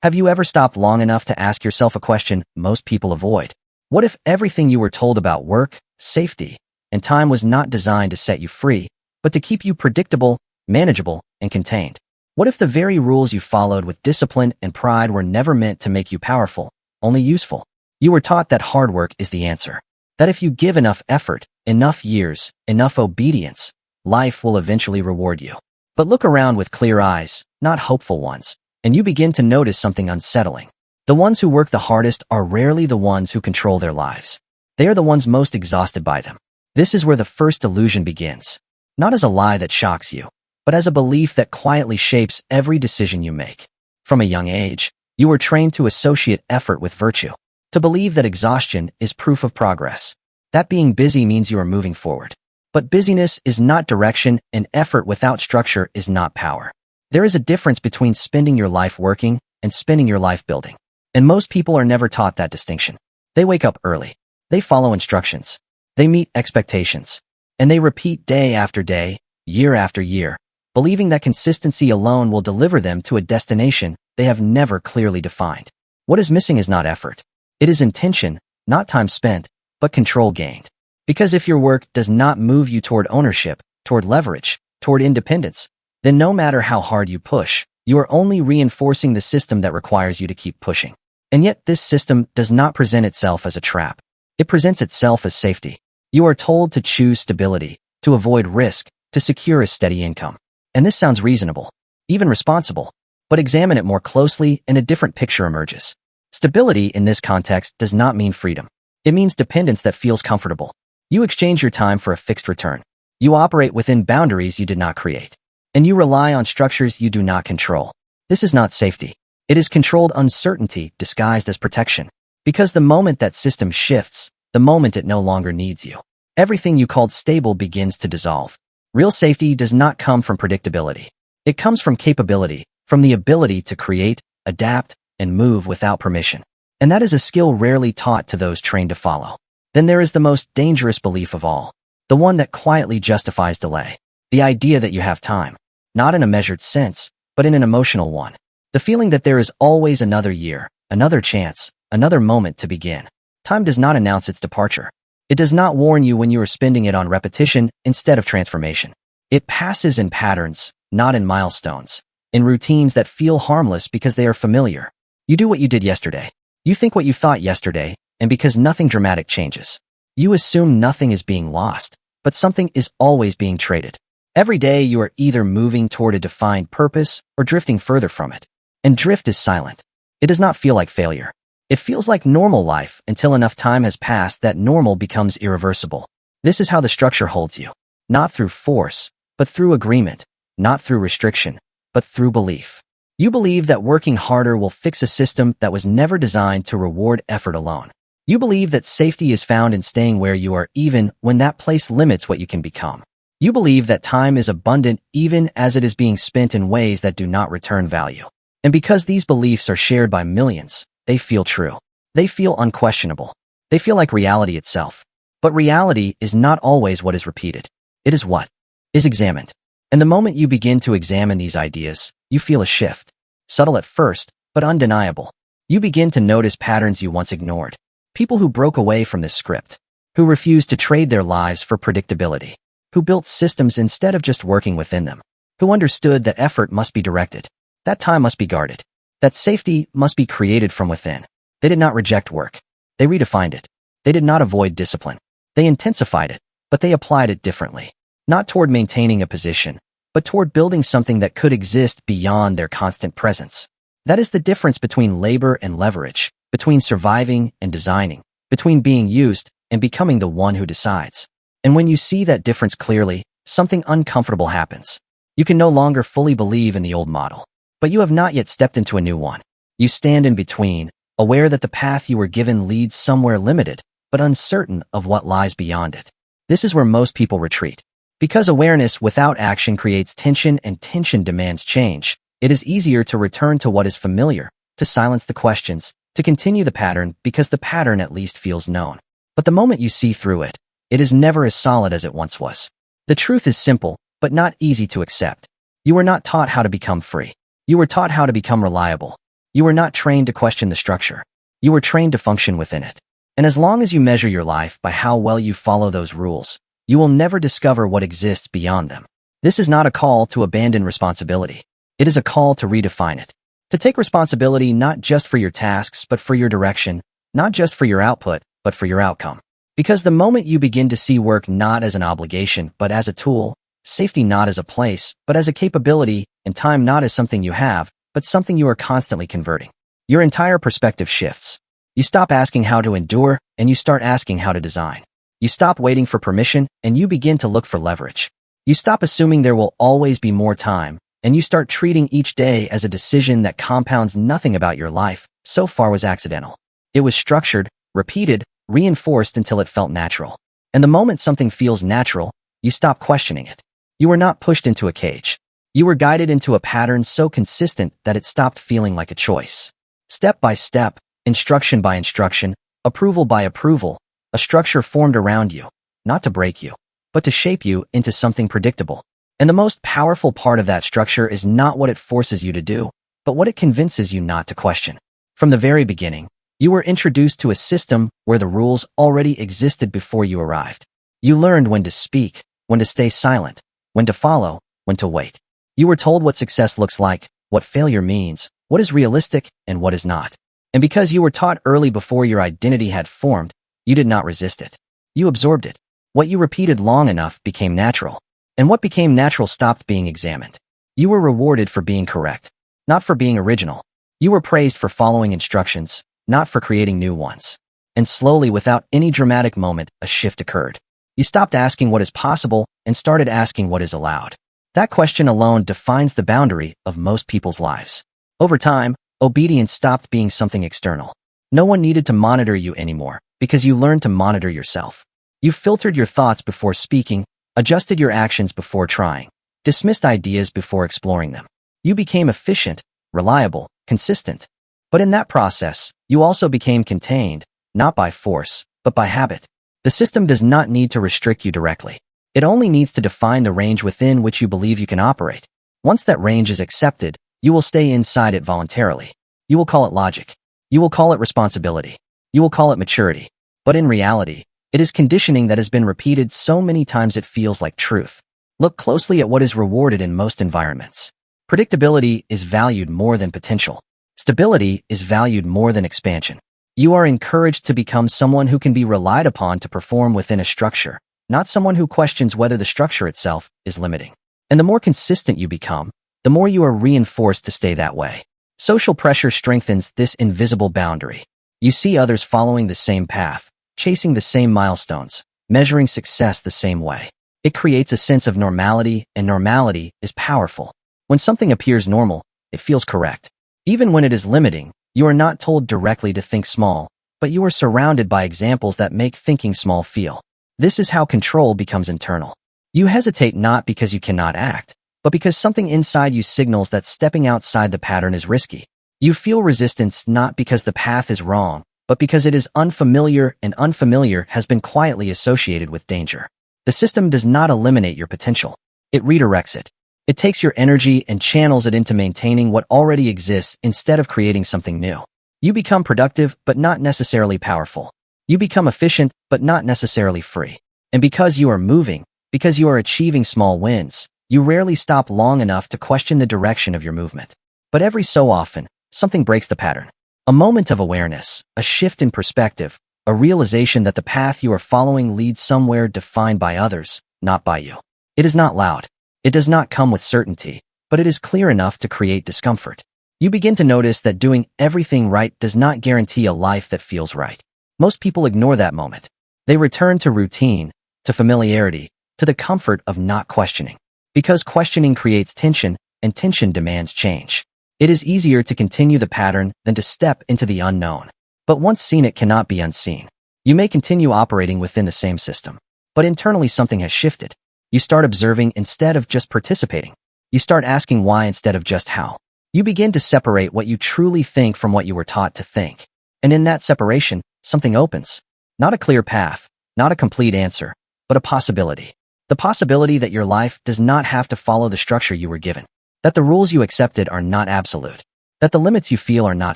Have you ever stopped long enough to ask yourself a question most people avoid? What if everything you were told about work, safety, and time was not designed to set you free, but to keep you predictable, manageable, and contained? What if the very rules you followed with discipline and pride were never meant to make you powerful, only useful? You were taught that hard work is the answer. That if you give enough effort, enough years, enough obedience, life will eventually reward you. But look around with clear eyes, not hopeful ones, and you begin to notice something unsettling. The ones who work the hardest are rarely the ones who control their lives. They are the ones most exhausted by them. This is where the first illusion begins. Not as a lie that shocks you, but as a belief that quietly shapes every decision you make. From a young age, you were trained to associate effort with virtue, to believe that exhaustion is proof of progress, that being busy means you are moving forward. But busyness is not direction, and effort without structure is not power. There is a difference between spending your life working and spending your life building. And most people are never taught that distinction. They wake up early. They follow instructions. They meet expectations. And they repeat day after day, year after year, believing that consistency alone will deliver them to a destination they have never clearly defined. What is missing is not effort. It is intention, not time spent, but control gained. Because if your work does not move you toward ownership, toward leverage, toward independence, then no matter how hard you push, you are only reinforcing the system that requires you to keep pushing. And yet this system does not present itself as a trap. It presents itself as safety. You are told to choose stability, to avoid risk, to secure a steady income. And this sounds reasonable, even responsible. But examine it more closely and a different picture emerges. Stability in this context does not mean freedom. It means dependence that feels comfortable. You exchange your time for a fixed return. You operate within boundaries you did not create. And you rely on structures you do not control. This is not safety. It is controlled uncertainty disguised as protection. Because the moment that system shifts, the moment it no longer needs you, everything you called stable begins to dissolve. Real safety does not come from predictability. It comes from capability, from the ability to create, adapt, and move without permission. And that is a skill rarely taught to those trained to follow. Then there is the most dangerous belief of all, the one that quietly justifies delay. The idea that you have time, not in a measured sense, but in an emotional one. The feeling that there is always another year, another chance, another moment to begin. Time does not announce its departure. It does not warn you when you are spending it on repetition instead of transformation. It passes in patterns, not in milestones, in routines that feel harmless because they are familiar. You do what you did yesterday. You think what you thought yesterday, and because nothing dramatic changes, you assume nothing is being lost, but something is always being traded. Every day you are either moving toward a defined purpose or drifting further from it. And drift is silent. It does not feel like failure. It feels like normal life until enough time has passed that normal becomes irreversible. This is how the structure holds you. Not through force, but through agreement. Not through restriction, but through belief. You believe that working harder will fix a system that was never designed to reward effort alone. You believe that safety is found in staying where you are even when that place limits what you can become. You believe that time is abundant even as it is being spent in ways that do not return value. And because these beliefs are shared by millions, they feel true. They feel unquestionable. They feel like reality itself. But reality is not always what is repeated. It is what is examined. And the moment you begin to examine these ideas, you feel a shift. Subtle at first, but undeniable. You begin to notice patterns you once ignored. People who broke away from this script. Who refused to trade their lives for predictability. Who built systems instead of just working within them. Who understood that effort must be directed. That time must be guarded. That safety must be created from within. They did not reject work. They redefined it. They did not avoid discipline. They intensified it, but they applied it differently. Not toward maintaining a position, but toward building something that could exist beyond their constant presence. That is the difference between labor and leverage, between surviving and designing, between being used and becoming the one who decides. And when you see that difference clearly, something uncomfortable happens. You can no longer fully believe in the old model, but you have not yet stepped into a new one. You stand in between, aware that the path you were given leads somewhere limited, but uncertain of what lies beyond it. This is where most people retreat. Because awareness without action creates tension and tension demands change, it is easier to return to what is familiar, to silence the questions, to continue the pattern because the pattern at least feels known. But the moment you see through it, it is never as solid as it once was. The truth is simple, but not easy to accept. You were not taught how to become free. You were taught how to become reliable. You were not trained to question the structure. You were trained to function within it. And as long as you measure your life by how well you follow those rules, you will never discover what exists beyond them. This is not a call to abandon responsibility. It is a call to redefine it. To take responsibility not just for your tasks, but for your direction, not just for your output, but for your outcome. Because the moment you begin to see work not as an obligation, but as a tool, safety not as a place, but as a capability, and time not as something you have, but something you are constantly converting, your entire perspective shifts. You stop asking how to endure, and you start asking how to design. You stop waiting for permission, and you begin to look for leverage. You stop assuming there will always be more time, and you start treating each day as a decision that compounds. Nothing about your life so far was accidental. It was structured, repeated, reinforced until it felt natural. And the moment something feels natural, you stop questioning it. You were not pushed into a cage. You were guided into a pattern so consistent that it stopped feeling like a choice. Step by step, instruction by instruction, approval by approval, a structure formed around you, not to break you, but to shape you into something predictable. And the most powerful part of that structure is not what it forces you to do, but what it convinces you not to question. From the very beginning, you were introduced to a system where the rules already existed before you arrived. You learned when to speak, when to stay silent, when to follow, when to wait. You were told what success looks like, what failure means, what is realistic, and what is not. And because you were taught early before your identity had formed, you did not resist it. You absorbed it. What you repeated long enough became natural. And what became natural stopped being examined. You were rewarded for being correct, not for being original. You were praised for following instructions, not for creating new ones. And slowly, without any dramatic moment, a shift occurred. You stopped asking what is possible and started asking what is allowed. That question alone defines the boundary of most people's lives. Over time, obedience stopped being something external. No one needed to monitor you anymore because you learned to monitor yourself. You filtered your thoughts before speaking, adjusted your actions before trying, dismissed ideas before exploring them. You became efficient, reliable, consistent. But in that process, you also became contained, not by force, but by habit. The system does not need to restrict you directly. It only needs to define the range within which you believe you can operate. Once that range is accepted, you will stay inside it voluntarily. You will call it logic. You will call it responsibility. You will call it maturity. But in reality, it is conditioning that has been repeated so many times it feels like truth. Look closely at what is rewarded in most environments. Predictability is valued more than potential. Stability is valued more than expansion. You are encouraged to become someone who can be relied upon to perform within a structure, not someone who questions whether the structure itself is limiting. And the more consistent you become, the more you are reinforced to stay that way. Social pressure strengthens this invisible boundary. You see others following the same path, chasing the same milestones, measuring success the same way. It creates a sense of normality, and normality is powerful. When something appears normal, it feels correct. Even when it is limiting, you are not told directly to think small, but you are surrounded by examples that make thinking small feel. This is how control becomes internal. You hesitate not because you cannot act, but because something inside you signals that stepping outside the pattern is risky. You feel resistance not because the path is wrong, but because it is unfamiliar, and unfamiliar has been quietly associated with danger. The system does not eliminate your potential. It redirects it. It takes your energy and channels it into maintaining what already exists instead of creating something new. You become productive, but not necessarily powerful. You become efficient, but not necessarily free. And because you are moving, because you are achieving small wins, you rarely stop long enough to question the direction of your movement. But every so often, something breaks the pattern. A moment of awareness, a shift in perspective, a realization that the path you are following leads somewhere defined by others, not by you. It is not loud. It does not come with certainty, but it is clear enough to create discomfort. You begin to notice that doing everything right does not guarantee a life that feels right. Most people ignore that moment. They return to routine, to familiarity, to the comfort of not questioning. Because questioning creates tension, and tension demands change. It is easier to continue the pattern than to step into the unknown. But once seen, it cannot be unseen. You may continue operating within the same system, but internally something has shifted. You start observing instead of just participating. You start asking why instead of just how. You begin to separate what you truly think from what you were taught to think. And in that separation, something opens. Not a clear path, not a complete answer, but a possibility. The possibility that your life does not have to follow the structure you were given. That the rules you accepted are not absolute. that the limits you feel are not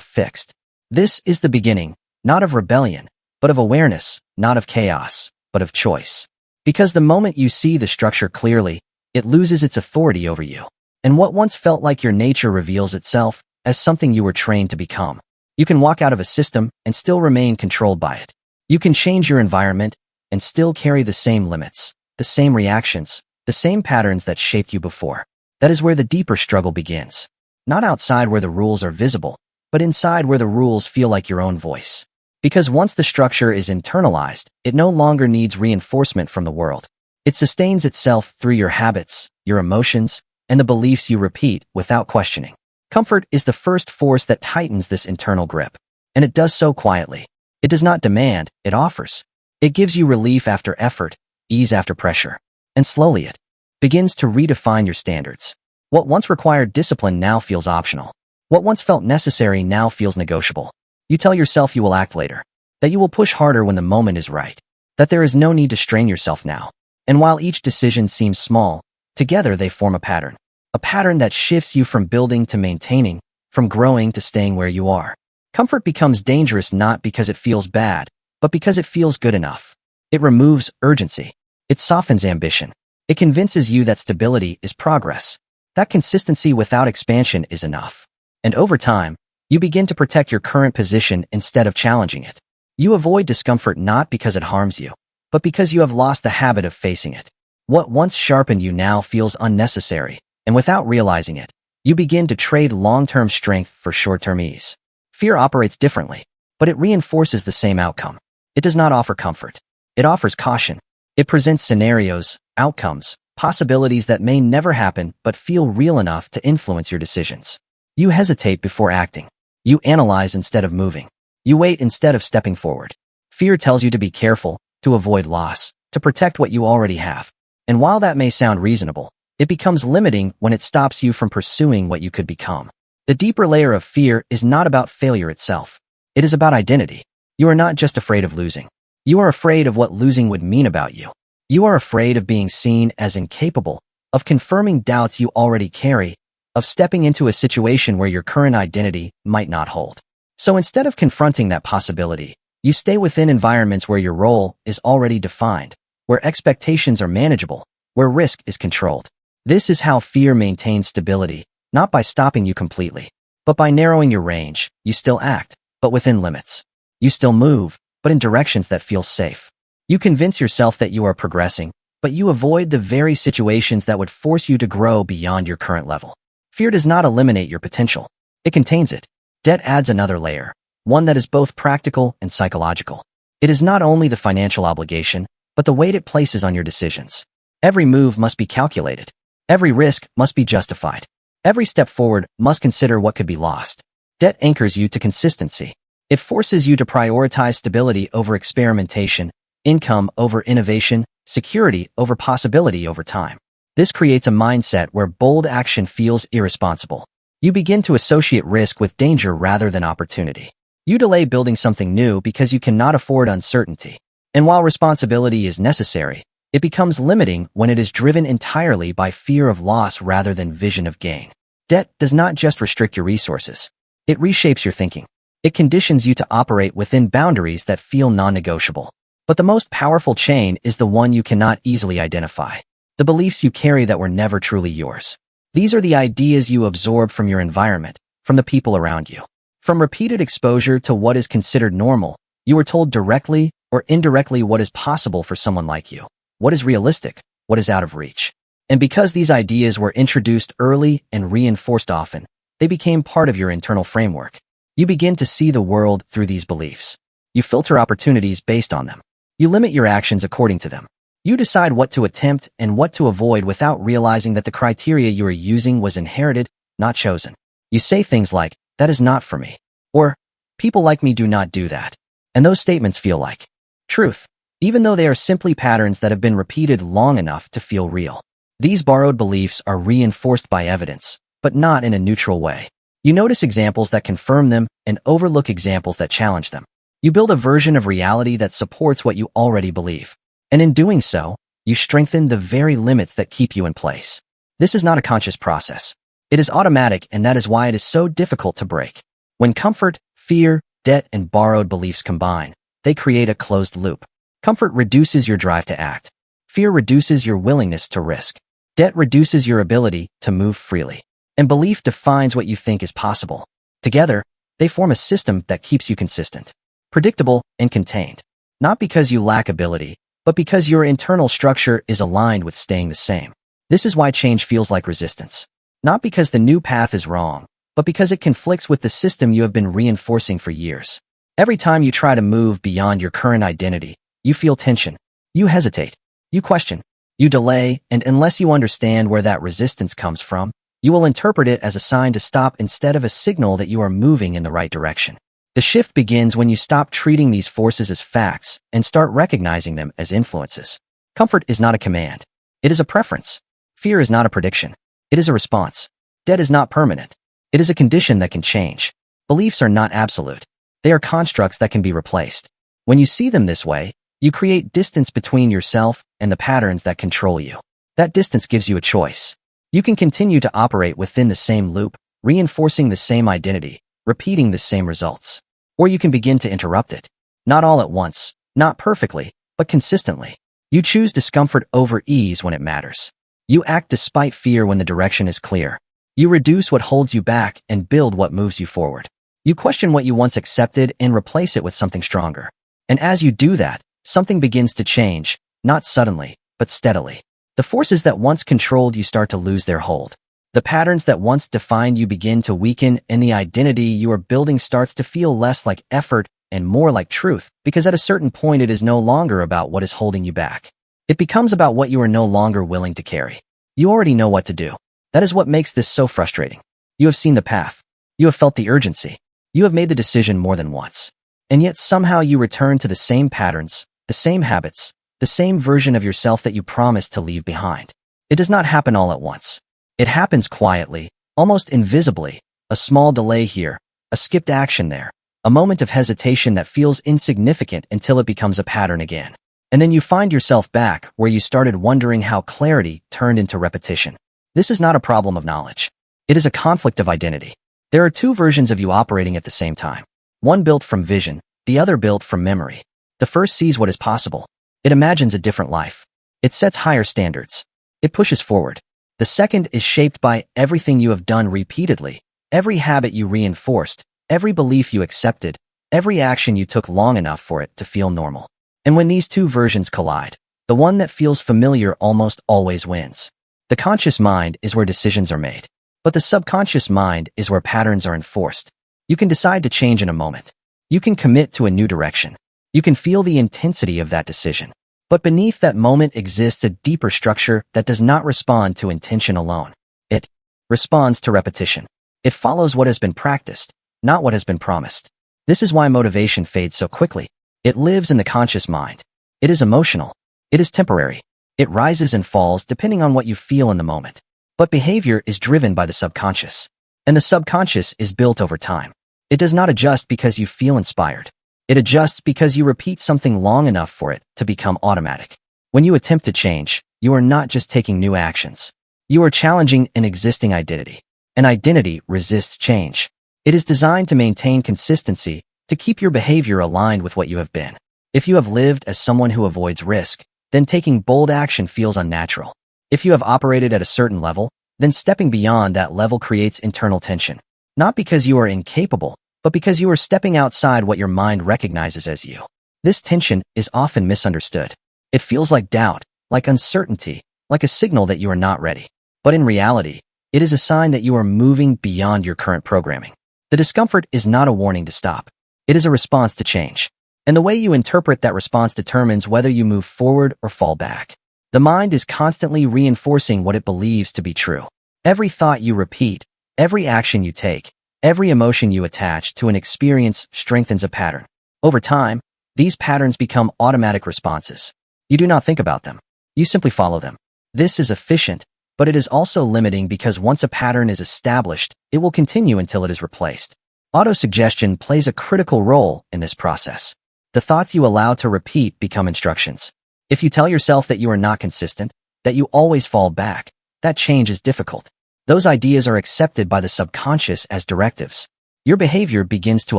fixed. This is the beginning, not of rebellion, but of awareness, not of chaos, but of choice. Because the moment you see the structure clearly, it loses its authority over you. And what once felt like your nature reveals itself as something you were trained to become. You can walk out of a system and still remain controlled by it. You can change your environment and still carry the same limits, the same reactions, the same patterns that shaped you before. That is where the deeper struggle begins. Not outside where the rules are visible, but inside where the rules feel like your own voice. Because once the structure is internalized, it no longer needs reinforcement from the world. It sustains itself through your habits, your emotions, and the beliefs you repeat without questioning. Comfort is the first force that tightens this internal grip, and it does so quietly. It does not demand, it offers. It gives you relief after effort, ease after pressure, and slowly it begins to redefine your standards. What once required discipline now feels optional. What once felt necessary now feels negotiable. You tell yourself you will act later, that you will push harder when the moment is right, that there is no need to strain yourself now. And while each decision seems small, together they form a pattern that shifts you from building to maintaining, from growing to staying where you are. Comfort becomes dangerous not because it feels bad, but because it feels good enough. It removes urgency. It softens ambition. It convinces you that stability is progress, that consistency without expansion is enough. And over time, you begin to protect your current position instead of challenging it. You avoid discomfort not because it harms you, but because you have lost the habit of facing it. What once sharpened you now feels unnecessary, and without realizing it, you begin to trade long-term strength for short-term ease. Fear operates differently, but it reinforces the same outcome. It does not offer comfort. It offers caution. It presents scenarios, outcomes, possibilities that may never happen but feel real enough to influence your decisions. You hesitate before acting. You analyze instead of moving. You wait instead of stepping forward. Fear tells you to be careful, to avoid loss, to protect what you already have. And while that may sound reasonable, it becomes limiting when it stops you from pursuing what you could become. The deeper layer of fear is not about failure itself. It is about identity. You are not just afraid of losing. You are afraid of what losing would mean about you. You are afraid of being seen as incapable, of confirming doubts you already carry, of stepping into a situation where your current identity might not hold. So instead of confronting that possibility, you stay within environments where your role is already defined, where expectations are manageable, where risk is controlled. This is how fear maintains stability, not by stopping you completely, but by narrowing your range. You still act, but within limits. You still move, but in directions that feel safe. You convince yourself that you are progressing, but you avoid the very situations that would force you to grow beyond your current level. Fear does not eliminate your potential. It contains it. Debt adds another layer, one that is both practical and psychological. It is not only the financial obligation, but the weight it places on your decisions. Every move must be calculated. Every risk must be justified. Every step forward must consider what could be lost. Debt anchors you to consistency. It forces you to prioritize stability over experimentation, income over innovation, security over possibility over time. This creates a mindset where bold action feels irresponsible. You begin to associate risk with danger rather than opportunity. You delay building something new because you cannot afford uncertainty. And while responsibility is necessary, it becomes limiting when it is driven entirely by fear of loss rather than vision of gain. Debt does not just restrict your resources. It reshapes your thinking. It conditions you to operate within boundaries that feel non-negotiable. But the most powerful chain is the one you cannot easily identify. The beliefs you carry that were never truly yours. These are the ideas you absorb from your environment, from the people around you. From repeated exposure to what is considered normal, you are told directly or indirectly what is possible for someone like you, what is realistic, what is out of reach. And because these ideas were introduced early and reinforced often, they became part of your internal framework. You begin to see the world through these beliefs. You filter opportunities based on them. You limit your actions according to them. You decide what to attempt and what to avoid without realizing that the criteria you are using was inherited, not chosen. You say things like, "That is not for me," or "People like me do not do that." And those statements feel like truth, even though they are simply patterns that have been repeated long enough to feel real. These borrowed beliefs are reinforced by evidence, but not in a neutral way. You notice examples that confirm them and overlook examples that challenge them. You build a version of reality that supports what you already believe. And in doing so, you strengthen the very limits that keep you in place. This is not a conscious process. It is automatic, and that is why it is so difficult to break. When comfort, fear, debt, and borrowed beliefs combine, they create a closed loop. Comfort reduces your drive to act. Fear reduces your willingness to risk. Debt reduces your ability to move freely. And belief defines what you think is possible. Together, they form a system that keeps you consistent, predictable, and contained. Not because you lack ability, but because your internal structure is aligned with staying the same. This is why change feels like resistance. Not because the new path is wrong, but because it conflicts with the system you have been reinforcing for years. Every time you try to move beyond your current identity, you feel tension. You hesitate. You question. You delay, and unless you understand where that resistance comes from, you will interpret it as a sign to stop instead of a signal that you are moving in the right direction. The shift begins when you stop treating these forces as facts and start recognizing them as influences. Comfort is not a command. It is a preference. Fear is not a prediction. It is a response. Debt is not permanent. It is a condition that can change. Beliefs are not absolute. They are constructs that can be replaced. When you see them this way, you create distance between yourself and the patterns that control you. That distance gives you a choice. You can continue to operate within the same loop, reinforcing the same identity, repeating the same results. Or you can begin to interrupt it. Not all at once, not perfectly, but consistently. You choose discomfort over ease when it matters. You act despite fear when the direction is clear. You reduce what holds you back and build what moves you forward. You question what you once accepted and replace it with something stronger. And as you do that, something begins to change, not suddenly, but steadily. The forces that once controlled you start to lose their hold. The patterns that once defined you begin to weaken, and the identity you are building starts to feel less like effort and more like truth, because at a certain point it is no longer about what is holding you back. It becomes about what you are no longer willing to carry. You already know what to do. That is what makes this so frustrating. You have seen the path. You have felt the urgency. You have made the decision more than once. And yet somehow you return to the same patterns, the same habits, the same version of yourself that you promised to leave behind. It does not happen all at once. It happens quietly, almost invisibly, a small delay here, a skipped action there, a moment of hesitation that feels insignificant until it becomes a pattern again. And then you find yourself back where you started wondering how clarity turned into repetition. This is not a problem of knowledge. It is a conflict of identity. There are two versions of you operating at the same time. One built from vision, the other built from memory. The first sees what is possible. It imagines a different life. It sets higher standards. It pushes forward. The second is shaped by everything you have done repeatedly, every habit you reinforced, every belief you accepted, every action you took long enough for it to feel normal. And when these two versions collide, the one that feels familiar almost always wins. The conscious mind is where decisions are made, but the subconscious mind is where patterns are enforced. You can decide to change in a moment. You can commit to a new direction. You can feel the intensity of that decision. But beneath that moment exists a deeper structure that does not respond to intention alone. It responds to repetition. It follows what has been practiced, not what has been promised. This is why motivation fades so quickly. It lives in the conscious mind. It is emotional. It is temporary. It rises and falls depending on what you feel in the moment. But behavior is driven by the subconscious. And the subconscious is built over time. It does not adjust because you feel inspired. It adjusts because you repeat something long enough for it to become automatic. When you attempt to change, you are not just taking new actions. You are challenging an existing identity. An identity resists change. It is designed to maintain consistency, to keep your behavior aligned with what you have been. If you have lived as someone who avoids risk, then taking bold action feels unnatural. If you have operated at a certain level, then stepping beyond that level creates internal tension. Not because you are incapable, but because you are stepping outside what your mind recognizes as you. This tension is often misunderstood. It feels like doubt, like uncertainty, like a signal that you are not ready. But in reality, it is a sign that you are moving beyond your current programming. The discomfort is not a warning to stop. It is a response to change. And the way you interpret that response determines whether you move forward or fall back. The mind is constantly reinforcing what it believes to be true. Every thought you repeat, every action you take, every emotion you attach to an experience strengthens a pattern. Over time, these patterns become automatic responses. You do not think about them. You simply follow them. This is efficient, but it is also limiting because once a pattern is established, it will continue until it is replaced. Autosuggestion plays a critical role in this process. The thoughts you allow to repeat become instructions. If you tell yourself that you are not consistent, that you always fall back, that change is difficult. Those ideas are accepted by the subconscious as directives. Your behavior begins to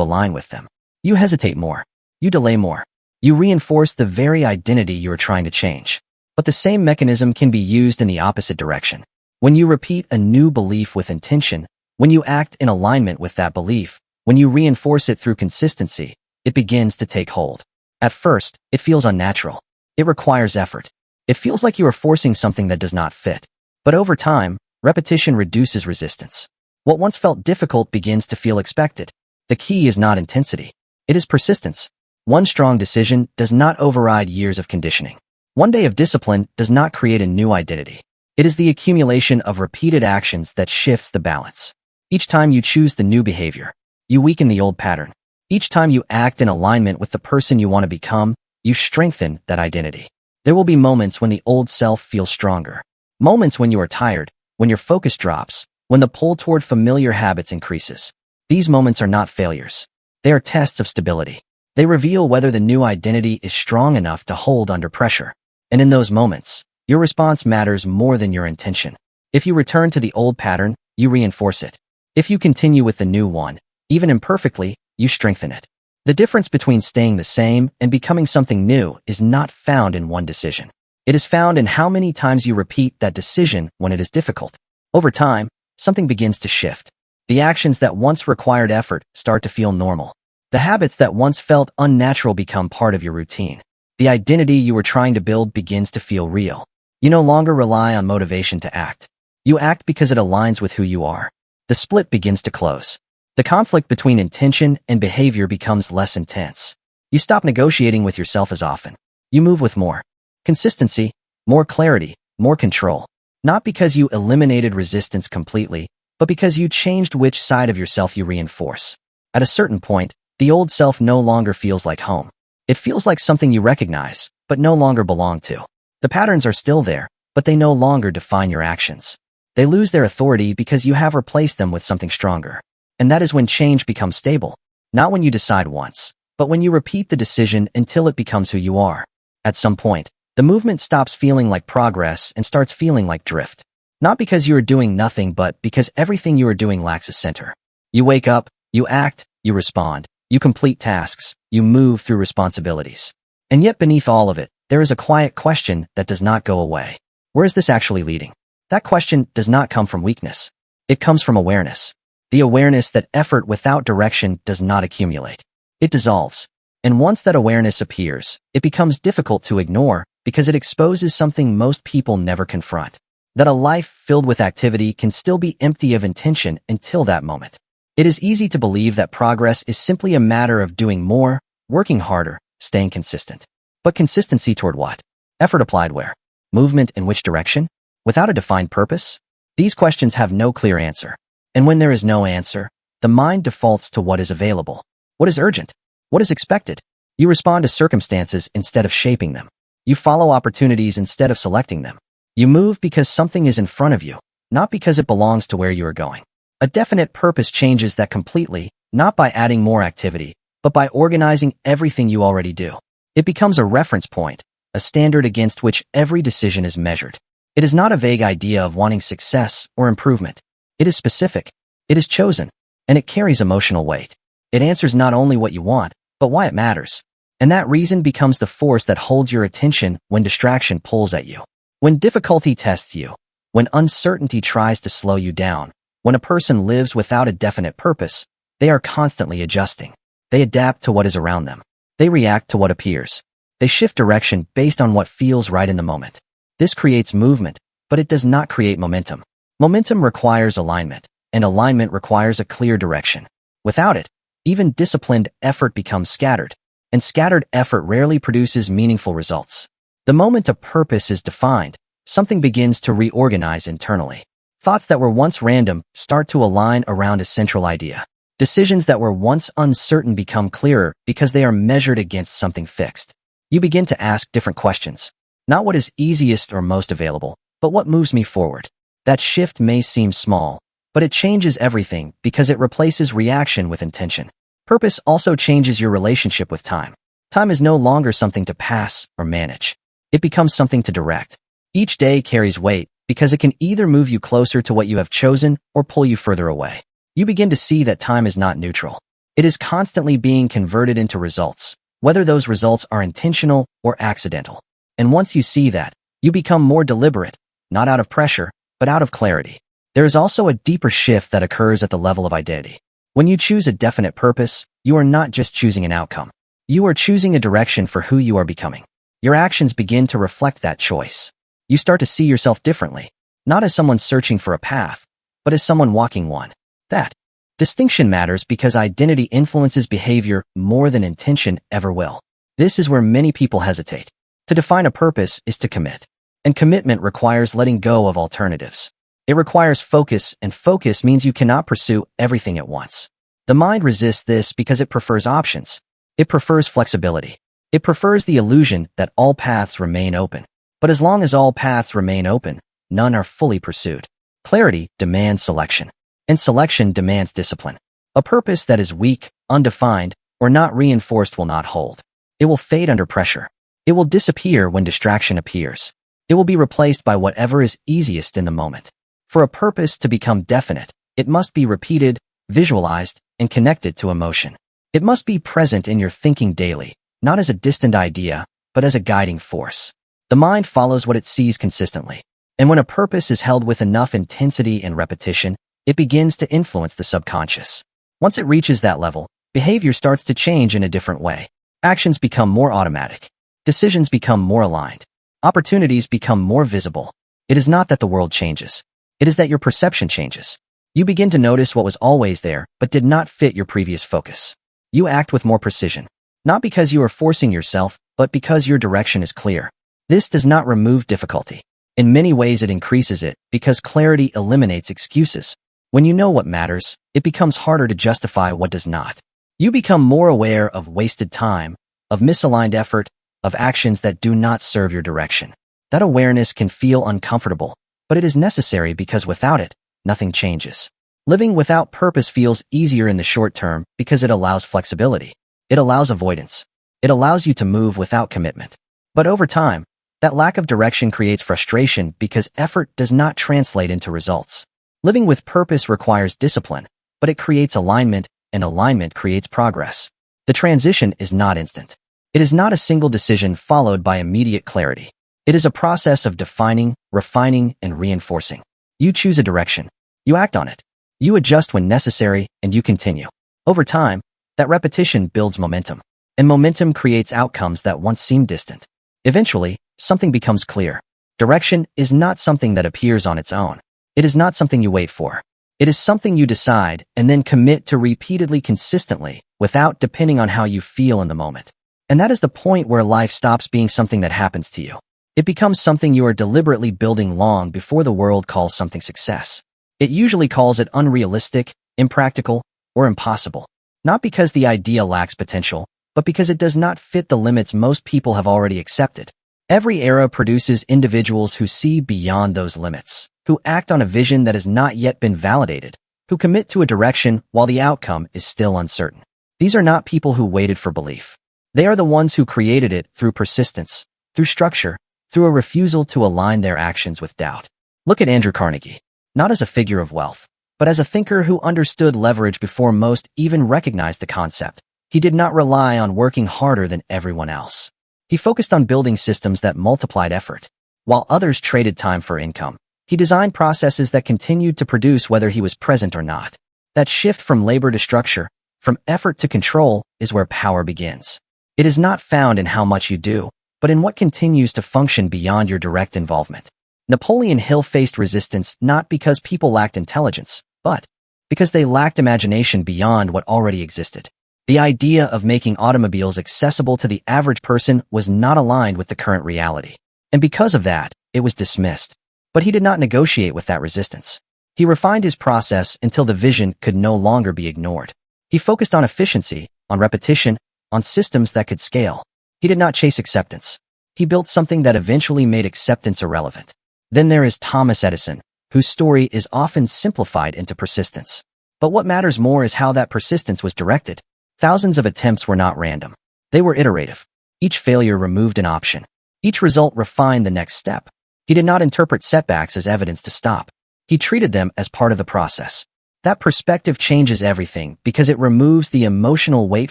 align with them. You hesitate more. You delay more. You reinforce the very identity you are trying to change. But the same mechanism can be used in the opposite direction. When you repeat a new belief with intention, when you act in alignment with that belief, when you reinforce it through consistency, it begins to take hold. At first, it feels unnatural. It requires effort. It feels like you are forcing something that does not fit. But over time, repetition reduces resistance. What once felt difficult begins to feel expected. The key is not intensity. It is persistence. One strong decision does not override years of conditioning. One day of discipline does not create a new identity. It is the accumulation of repeated actions that shifts the balance. Each time you choose the new behavior, you weaken the old pattern. Each time you act in alignment with the person you want to become, you strengthen that identity. There will be moments when the old self feels stronger. Moments when you are tired, when your focus drops, when the pull toward familiar habits increases. These moments are not failures. They are tests of stability. They reveal whether the new identity is strong enough to hold under pressure. And in those moments, your response matters more than your intention. If you return to the old pattern, you reinforce it. If you continue with the new one, even imperfectly, you strengthen it. The difference between staying the same and becoming something new is not found in one decision. It is found in how many times you repeat that decision when it is difficult. Over time, something begins to shift. The actions that once required effort start to feel normal. The habits that once felt unnatural become part of your routine. The identity you were trying to build begins to feel real. You no longer rely on motivation to act. You act because it aligns with who you are. The split begins to close. The conflict between intention and behavior becomes less intense. You stop negotiating with yourself as often. You move with more consistency, more clarity, more control. Not because you eliminated resistance completely, but because you changed which side of yourself you reinforce. At a certain point, the old self no longer feels like home. It feels like something you recognize, but no longer belong to. The patterns are still there, but they no longer define your actions. They lose their authority because you have replaced them with something stronger. And that is when change becomes stable. Not when you decide once, but when you repeat the decision until it becomes who you are. At some point, the movement stops feeling like progress and starts feeling like drift. Not because you are doing nothing, but because everything you are doing lacks a center. You wake up, you act, you respond, you complete tasks, you move through responsibilities. And yet beneath all of it, there is a quiet question that does not go away. Where is this actually leading? That question does not come from weakness. It comes from awareness. The awareness that effort without direction does not accumulate. It dissolves. And once that awareness appears, it becomes difficult to ignore because it exposes something most people never confront. That a life filled with activity can still be empty of intention until that moment. It is easy to believe that progress is simply a matter of doing more, working harder, staying consistent. But consistency toward what? Effort applied where? Movement in which direction? Without a defined purpose? These questions have no clear answer. And when there is no answer, the mind defaults to what is available. What is urgent? What is expected? You respond to circumstances instead of shaping them. You follow opportunities instead of selecting them. You move because something is in front of you, not because it belongs to where you are going. A definite purpose changes that completely, not by adding more activity, but by organizing everything you already do. It becomes a reference point, a standard against which every decision is measured. It is not a vague idea of wanting success or improvement. It is specific. It is chosen. And it carries emotional weight. It answers not only what you want, but why it matters. And that reason becomes the force that holds your attention when distraction pulls at you. When difficulty tests you. When uncertainty tries to slow you down. When a person lives without a definite purpose, they are constantly adjusting. They adapt to what is around them. They react to what appears. They shift direction based on what feels right in the moment. This creates movement, but it does not create momentum. Momentum requires alignment, and alignment requires a clear direction. Without it, even disciplined effort becomes scattered, and scattered effort rarely produces meaningful results. The moment a purpose is defined, something begins to reorganize internally. Thoughts that were once random start to align around a central idea. Decisions that were once uncertain become clearer because they are measured against something fixed. You begin to ask different questions. Not what is easiest or most available, but what moves me forward. That shift may seem small, but it changes everything because it replaces reaction with intention. Purpose also changes your relationship with time. Time is no longer something to pass or manage. It becomes something to direct. Each day carries weight, because it can either move you closer to what you have chosen or pull you further away. You begin to see that time is not neutral. It is constantly being converted into results, whether those results are intentional or accidental. And once you see that, you become more deliberate, not out of pressure, but out of clarity. There is also a deeper shift that occurs at the level of identity. When you choose a definite purpose, you are not just choosing an outcome. You are choosing a direction for who you are becoming. Your actions begin to reflect that choice. You start to see yourself differently, not as someone searching for a path, but as someone walking one. That distinction matters because identity influences behavior more than intention ever will. This is where many people hesitate. To define a purpose is to commit, and commitment requires letting go of alternatives. It requires focus, and focus means you cannot pursue everything at once. The mind resists this because it prefers options. It prefers flexibility. It prefers the illusion that all paths remain open. But as long as all paths remain open, none are fully pursued. Clarity demands selection, and selection demands discipline. A purpose that is weak, undefined, or not reinforced will not hold. It will fade under pressure. It will disappear when distraction appears. It will be replaced by whatever is easiest in the moment. For a purpose to become definite, it must be repeated, visualized, and connected to emotion. It must be present in your thinking daily, not as a distant idea, but as a guiding force. The mind follows what it sees consistently, and when a purpose is held with enough intensity and repetition, it begins to influence the subconscious. Once it reaches that level, behavior starts to change in a different way. Actions become more automatic. Decisions become more aligned. Opportunities become more visible. It is not that the world changes. It is that your perception changes. You begin to notice what was always there, but did not fit your previous focus. You act with more precision, not because you are forcing yourself, but because your direction is clear. This does not remove difficulty. In many ways it increases it, because clarity eliminates excuses. When you know what matters, it becomes harder to justify what does not. You become more aware of wasted time, of misaligned effort, of actions that do not serve your direction. That awareness can feel uncomfortable, but it is necessary because without it, nothing changes. Living without purpose feels easier in the short term because it allows flexibility. It allows avoidance. It allows you to move without commitment. But over time, that lack of direction creates frustration because effort does not translate into results. Living with purpose requires discipline, but it creates alignment, and alignment creates progress. The transition is not instant. It is not a single decision followed by immediate clarity. It is a process of defining, refining, and reinforcing. You choose a direction. You act on it. You adjust when necessary, and you continue. Over time, that repetition builds momentum, and momentum creates outcomes that once seemed distant. Eventually, something becomes clear. Direction is not something that appears on its own. It is not something you wait for. It is something you decide and then commit to repeatedly consistently without depending on how you feel in the moment. And that is the point where life stops being something that happens to you. It becomes something you are deliberately building long before the world calls something success. It usually calls it unrealistic, impractical, or impossible. Not because the idea lacks potential, but because it does not fit the limits most people have already accepted. Every era produces individuals who see beyond those limits, who act on a vision that has not yet been validated, who commit to a direction while the outcome is still uncertain. These are not people who waited for belief. They are the ones who created it through persistence, through structure, through a refusal to align their actions with doubt. Look at Andrew Carnegie, not as a figure of wealth, but as a thinker who understood leverage before most even recognized the concept. He did not rely on working harder than everyone else. He focused on building systems that multiplied effort. While others traded time for income, he designed processes that continued to produce whether he was present or not. That shift from labor to structure, from effort to control, is where power begins. It is not found in how much you do, but in what continues to function beyond your direct involvement. Napoleon Hill faced resistance not because people lacked intelligence, but because they lacked imagination beyond what already existed. The idea of making automobiles accessible to the average person was not aligned with the current reality. And because of that, it was dismissed. But he did not negotiate with that resistance. He refined his process until the vision could no longer be ignored. He focused on efficiency, on repetition, on systems that could scale. He did not chase acceptance. He built something that eventually made acceptance irrelevant. Then there is Thomas Edison, whose story is often simplified into persistence. But what matters more is how that persistence was directed. Thousands of attempts were not random. They were iterative. Each failure removed an option. Each result refined the next step. He did not interpret setbacks as evidence to stop. He treated them as part of the process. That perspective changes everything because it removes the emotional weight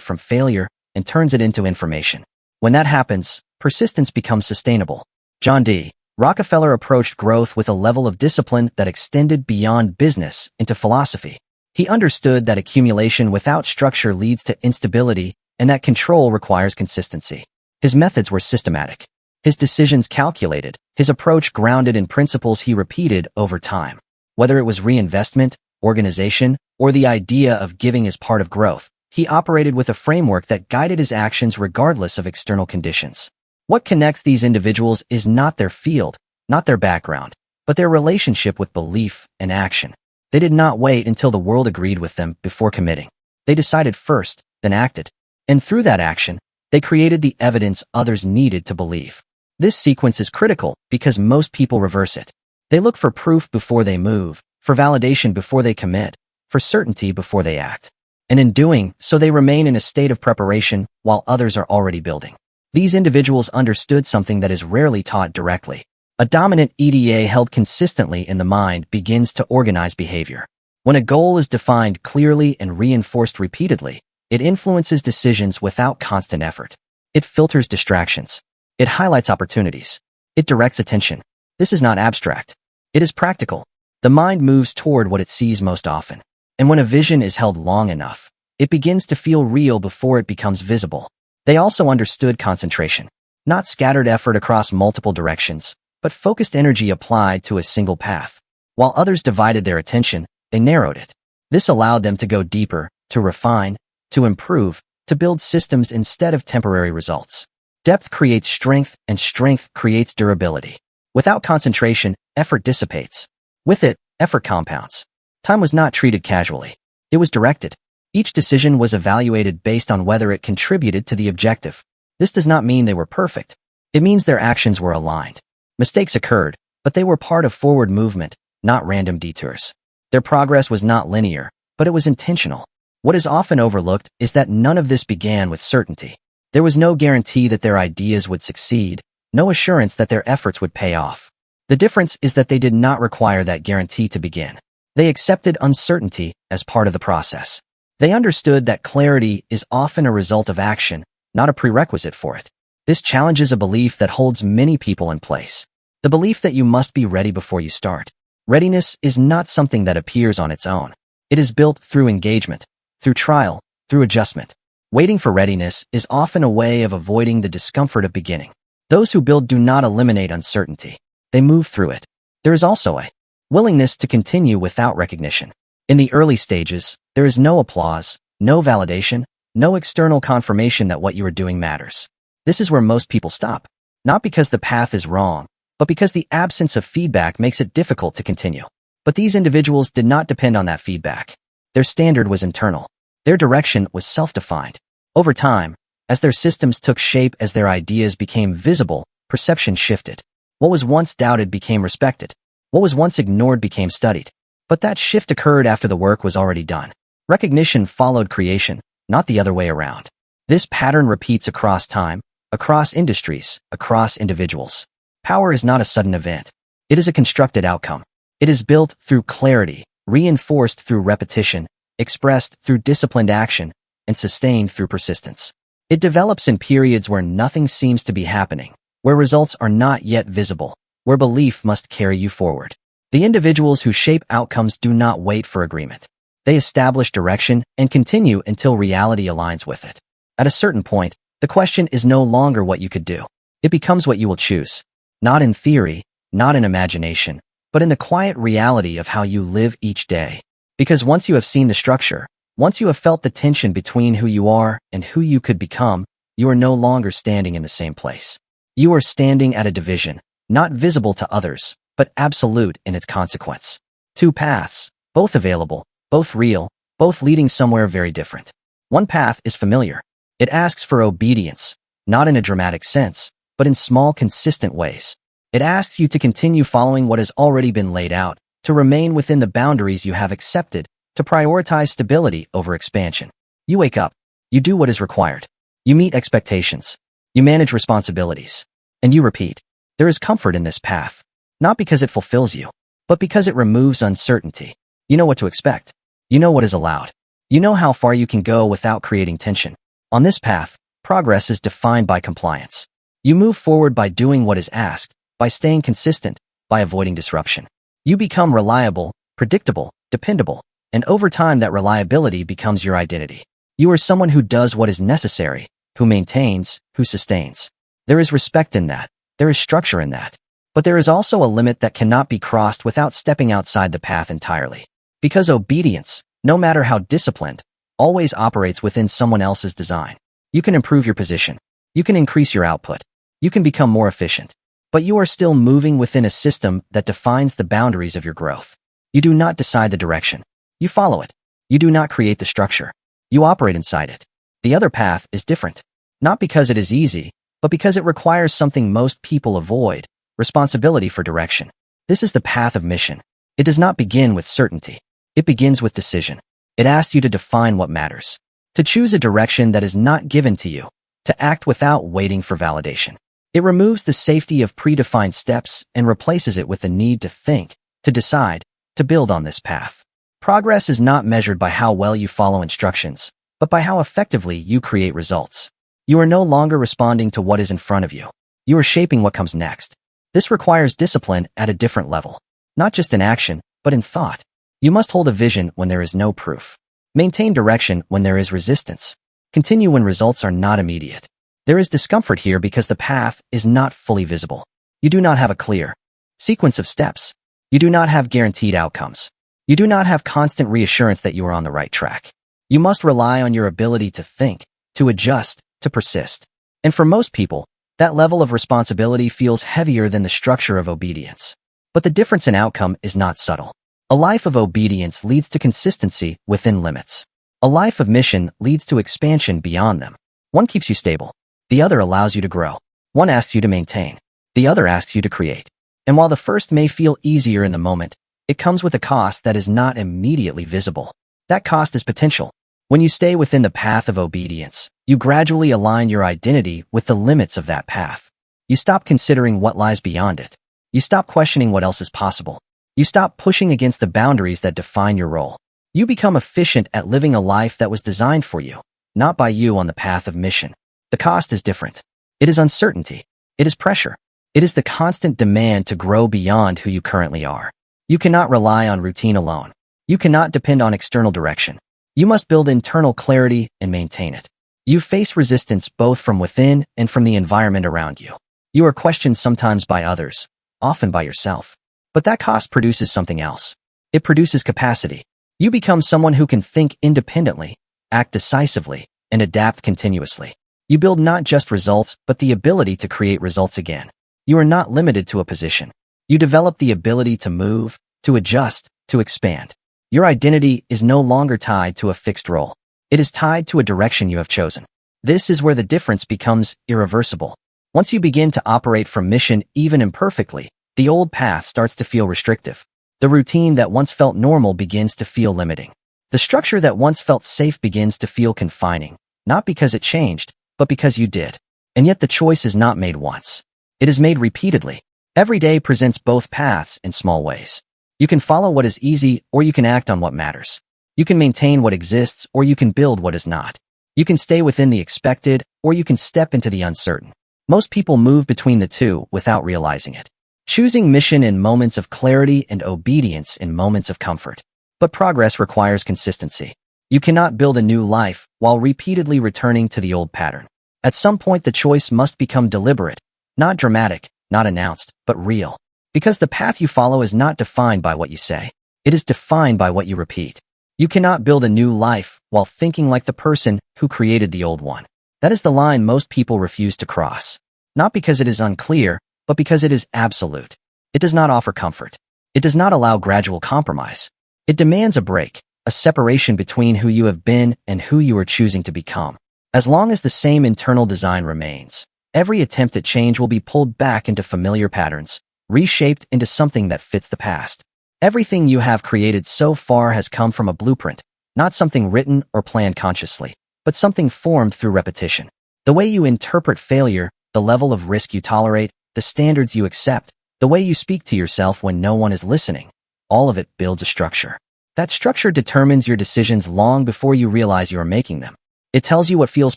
from failure and turns it into information. When that happens, persistence becomes sustainable. John D. Rockefeller approached growth with a level of discipline that extended beyond business into philosophy. He understood that accumulation without structure leads to instability and that control requires consistency. His methods were systematic. His decisions calculated, his approach grounded in principles he repeated over time. Whether it was reinvestment, organization, or the idea of giving as part of growth, he operated with a framework that guided his actions regardless of external conditions. What connects these individuals is not their field, not their background, but their relationship with belief and action. They did not wait until the world agreed with them before committing. They decided first, then acted. And through that action, they created the evidence others needed to believe. This sequence is critical because most people reverse it. They look for proof before they move, for validation before they commit, for certainty before they act. And in doing so, they remain in a state of preparation while others are already building. These individuals understood something that is rarely taught directly. A dominant EDA held consistently in the mind begins to organize behavior. When a goal is defined clearly and reinforced repeatedly, it influences decisions without constant effort. It filters distractions. It highlights opportunities. It directs attention. This is not abstract. It is practical. The mind moves toward what it sees most often. And when a vision is held long enough, it begins to feel real before it becomes visible. They also understood concentration. Not scattered effort across multiple directions, but focused energy applied to a single path. While others divided their attention, they narrowed it. This allowed them to go deeper, to refine, to improve, to build systems instead of temporary results. Depth creates strength, and strength creates durability. Without concentration, effort dissipates. With it, effort compounds. Time was not treated casually. It was directed. Each decision was evaluated based on whether it contributed to the objective. This does not mean they were perfect. It means their actions were aligned. Mistakes occurred, but they were part of forward movement, not random detours. Their progress was not linear, but it was intentional. What is often overlooked is that none of this began with certainty. There was no guarantee that their ideas would succeed, no assurance that their efforts would pay off. The difference is that they did not require that guarantee to begin. They accepted uncertainty as part of the process. They understood that clarity is often a result of action, not a prerequisite for it. This challenges a belief that holds many people in place. The belief that you must be ready before you start. Readiness is not something that appears on its own. It is built through engagement, through trial, through adjustment. Waiting for readiness is often a way of avoiding the discomfort of beginning. Those who build do not eliminate uncertainty. They move through it. There is also a willingness to continue without recognition. In the early stages, there is no applause, no validation, no external confirmation that what you are doing matters. This is where most people stop. Not because the path is wrong, but because the absence of feedback makes it difficult to continue. But these individuals did not depend on that feedback. Their standard was internal. Their direction was self-defined. Over time, as their systems took shape, as their ideas became visible, perception shifted. What was once doubted became respected. What was once ignored became studied. But that shift occurred after the work was already done. Recognition followed creation, not the other way around. This pattern repeats across time, across industries, across individuals. Power is not a sudden event. It is a constructed outcome. It is built through clarity, reinforced through repetition, expressed through disciplined action, and sustained through persistence. It develops in periods where nothing seems to be happening, where results are not yet visible, where belief must carry you forward. The individuals who shape outcomes do not wait for agreement. They establish direction and continue until reality aligns with it. At a certain point, the question is no longer what you could do. It becomes what you will choose. Not in theory, not in imagination, but in the quiet reality of how you live each day. Because once you have seen the structure, once you have felt the tension between who you are and who you could become, you are no longer standing in the same place. You are standing at a division, not visible to others, but absolute in its consequence. Two paths, both available, both real, both leading somewhere very different. One path is familiar. It asks for obedience, not in a dramatic sense, but in small, consistent ways. It asks you to continue following what has already been laid out, to remain within the boundaries you have accepted, to prioritize stability over expansion. You wake up. You do what is required. You meet expectations. You manage responsibilities. And you repeat. There is comfort in this path. Not because it fulfills you, but because it removes uncertainty. You know what to expect. You know what is allowed. You know how far you can go without creating tension. On this path, progress is defined by compliance. You move forward by doing what is asked, by staying consistent, by avoiding disruption. You become reliable, predictable, dependable, and over time that reliability becomes your identity. You are someone who does what is necessary, who maintains, who sustains. There is respect in that. There is structure in that. But there is also a limit that cannot be crossed without stepping outside the path entirely. Because obedience, no matter how disciplined, always operates within someone else's design. You can improve your position. You can increase your output. You can become more efficient. But you are still moving within a system that defines the boundaries of your growth. You do not decide the direction. You follow it. You do not create the structure. You operate inside it. The other path is different. Not because it is easy, but because it requires something most people avoid: responsibility for direction. This is the path of mission. It does not begin with certainty. It begins with decision. It asks you to define what matters, to choose a direction that is not given to you, to act without waiting for validation. It removes the safety of predefined steps and replaces it with the need to think, to decide, to build on this path. Progress is not measured by how well you follow instructions, but by how effectively you create results. You are no longer responding to what is in front of you. You are shaping what comes next. This requires discipline at a different level, not just in action, but in thought. You must hold a vision when there is no proof. Maintain direction when there is resistance. Continue when results are not immediate. There is discomfort here because the path is not fully visible. You do not have a clear sequence of steps. You do not have guaranteed outcomes. You do not have constant reassurance that you are on the right track. You must rely on your ability to think, to adjust, to persist. And for most people, that level of responsibility feels heavier than the structure of obedience. But the difference in outcome is not subtle. A life of obedience leads to consistency within limits. A life of mission leads to expansion beyond them. One keeps you stable. The other allows you to grow. One asks you to maintain. The other asks you to create. And while the first may feel easier in the moment, it comes with a cost that is not immediately visible. That cost is potential. When you stay within the path of obedience, you gradually align your identity with the limits of that path. You stop considering what lies beyond it. You stop questioning what else is possible. You stop pushing against the boundaries that define your role. You become efficient at living a life that was designed for you, not by you on the path of mission. The cost is different. It is uncertainty. It is pressure. It is the constant demand to grow beyond who you currently are. You cannot rely on routine alone. You cannot depend on external direction. You must build internal clarity and maintain it. You face resistance both from within and from the environment around you. You are questioned sometimes by others, often by yourself. But that cost produces something else. It produces capacity. You become someone who can think independently, act decisively, and adapt continuously. You build not just results, but the ability to create results again. You are not limited to a position. You develop the ability to move, to adjust, to expand. Your identity is no longer tied to a fixed role. It is tied to a direction you have chosen. This is where the difference becomes irreversible. Once you begin to operate from mission even imperfectly, the old path starts to feel restrictive. The routine that once felt normal begins to feel limiting. The structure that once felt safe begins to feel confining, not because it changed, but because you did. And yet the choice is not made once. It is made repeatedly. Every day presents both paths in small ways. You can follow what is easy, or you can act on what matters. You can maintain what exists, or you can build what is not. You can stay within the expected, or you can step into the uncertain. Most people move between the two without realizing it, choosing mission in moments of clarity and obedience in moments of comfort. But progress requires consistency. You cannot build a new life while repeatedly returning to the old pattern. At some point, the choice must become deliberate, not dramatic, not announced, but real. Because the path you follow is not defined by what you say. It is defined by what you repeat. You cannot build a new life while thinking like the person who created the old one. That is the line most people refuse to cross. Not because it is unclear, but because it is absolute. It does not offer comfort. It does not allow gradual compromise. It demands a break, a separation between who you have been and who you are choosing to become. As long as the same internal design remains, every attempt at change will be pulled back into familiar patterns, reshaped into something that fits the past. Everything you have created so far has come from a blueprint, not something written or planned consciously, but something formed through repetition. The way you interpret failure, the level of risk you tolerate, the standards you accept, The way you speak to yourself when no one is listening, all of it builds a structure. That structure determines your decisions long before you realize you are making them. It tells you what feels